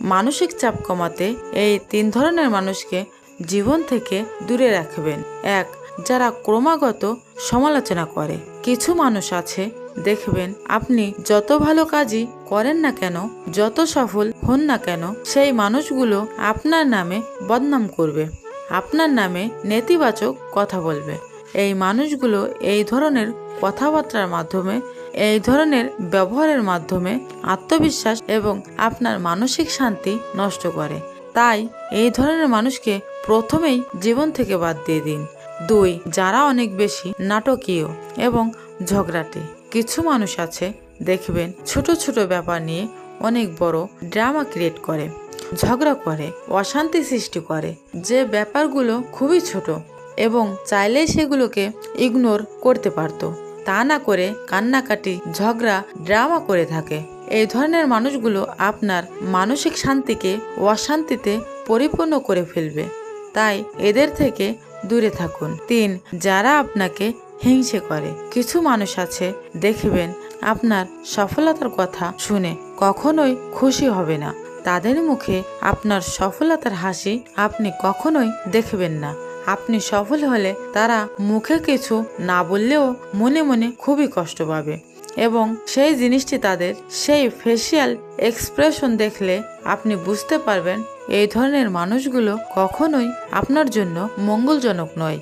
মানসিক চাপ কমাতে এই 3 ধরনের মানুষকে জীবন থেকে দূরে রাখবেন। 1. যারা ক্রমাগত সমালোচনা করে। কিছু মানুষ আছে, দেখবেন আপনি যত ভালো কাজই করেন না কেন, যত সফল হন না কেন, সেই মানুষগুলো আপনার নামে বদনাম করবে, আপনার নামে নেতিবাচক কথা বলবে। এই মানুষগুলো এই ধরনের কথাবার্তার মাধ্যমে, এই ধরনের ব্যবহারের মাধ্যমে আত্মবিশ্বাস এবং আপনার মানসিক শান্তি নষ্ট করে। তাই এই ধরনের মানুষকে প্রথমেই জীবন থেকে বাদ দিয়ে দিন। 2. যারা অনেক বেশি নাটকীয় এবং ঝগড়াটে। কিছু মানুষ আছে, দেখবেন ছোট ছোট ব্যাপার নিয়ে অনেক বড় ড্রামা ক্রিয়েট করে, ঝগড়া করে, অশান্তি সৃষ্টি করে। যে ব্যাপারগুলো খুবই ছোট এবং চাইলেই সেগুলোকে ইগনোর করতে পারতো, তা না করে কান্নাকাটি, ঝগড়া, ড্রামা করে থাকে। এই ধরনের মানুষগুলো আপনার মানসিক শান্তিকে অশান্তিতে পরিপূর্ণ করে ফেলবে। তাই এদের থেকে দূরে থাকুন। 3. যারা আপনাকে হিংসে করে। কিছু মানুষ আছে, দেখবেন আপনার সফলতার কথা শুনে কখনোই খুশি হবে না। তাদের মুখে আপনার সফলতার হাসি আপনি কখনোই দেখবেন না। আপনি সফল হলে তারা মুখে কিছু না বললেও মনে মনে খুবই কষ্ট পাবে এবং সেই জিনিসটি তাদের সেই ফেসিয়াল এক্সপ্রেশন দেখলে আপনি বুঝতে পারবেন এই ধরনের মানুষগুলো কখনোই আপনার জন্য মঙ্গলজনক নয়।